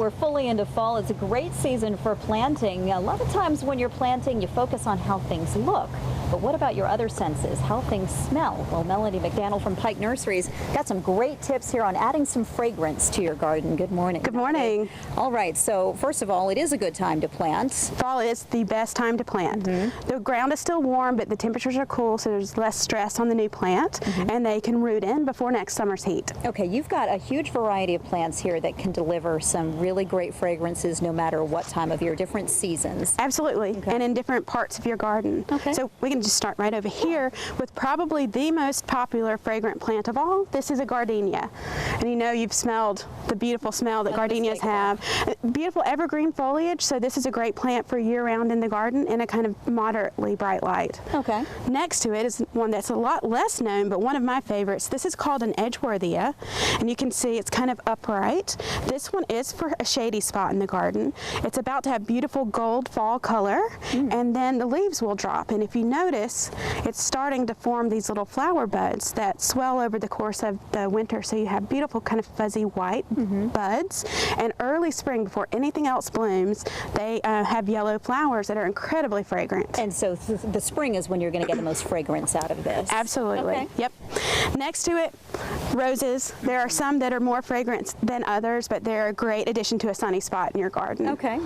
we're fully into fall. It's a great season for planting. A lot of times when you're planting, you focus on how things look. But what about your other senses, how things smell? Well, Melodie McDanal from Pike Nurseries got some great tips here on adding some fragrance to your garden. Good morning. Good morning. All right, so first of all, it is a good time to plant. Fall is the best time to plant. The ground is still warm, but the temperatures are cool, so there's less stress on the new plant, and they can root in before next summer's heat. Okay, you've got a huge variety of plants here that can deliver some really great fragrances no matter what time of year, different seasons. Absolutely, and in different parts of your garden. Okay. So we can just start right over here with probably the most popular fragrant plant of all. This is a gardenia. And you know you've smelled the beautiful smell that gardenias have. Beautiful evergreen foliage, so this is a great plant for year-round in the garden in a kind of moderately bright light. Okay. Next to it is one that's a lot less known, but one of my favorites. This is called an Edgeworthia, and you can see it's kind of upright. This one is for a shady spot in the garden. It's about to have beautiful gold fall color, and then the leaves will drop. And if you notice, it's starting to form these little flower buds that swell over the course of the winter, so you have beautiful kind of fuzzy white buds. And early spring, before anything else blooms, they have yellow flowers that are incredibly fragrant. And so the spring is when you're going to get the most fragrance out of this. Absolutely. Okay. Yep. Next to it, roses. There are some that are more fragrant than others, but they're a great addition to a sunny spot in your garden. Okay.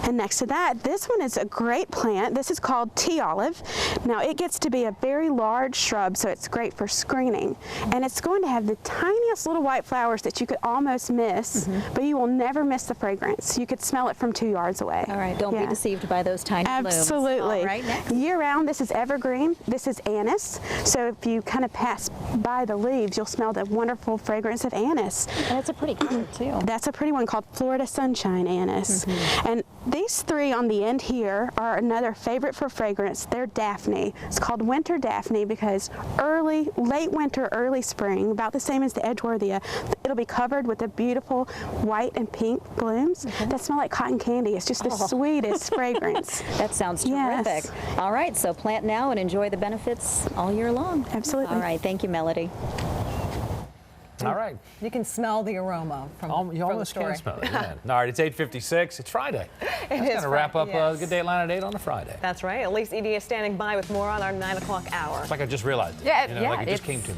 And next to that, this one is a great plant. This is called tea olive. Now it gets to be a very large shrub, so it's great for screening. And it's going to have the tiniest little white flowers that you could almost miss, but you will never miss the fragrance. You could smell it from 2 yards away. All right, don't be deceived by those tiny blooms. Absolutely. All right, next. Year-round, this is evergreen. This is anise. So if you kind of pass by the leaves, you'll smell the wonderful fragrance of anise. And it's a pretty color too. That's a pretty one called Florida Sunshine Anise. And these three on the end here are another favorite for fragrance. They're Daphne. It's called Winter Daphne because late winter, early spring, about the same as the Edgeworthia, it'll be covered with the beautiful white and pink blooms that smell like cotton candy. It's just the sweetest fragrance. That sounds terrific. Yes. All right, so plant now and enjoy the benefits all year long. Absolutely. All right, thank you, Melodie. All right. You can smell the aroma from You almost can smell it. Yeah. All right, it's 8:56. It's Friday. That's going to wrap up a Good Day Atlanta date on a Friday. That's right. Elise Edie is standing by with more on our 9 o'clock hour. It's like I just realized it. Yeah, like it just came to me.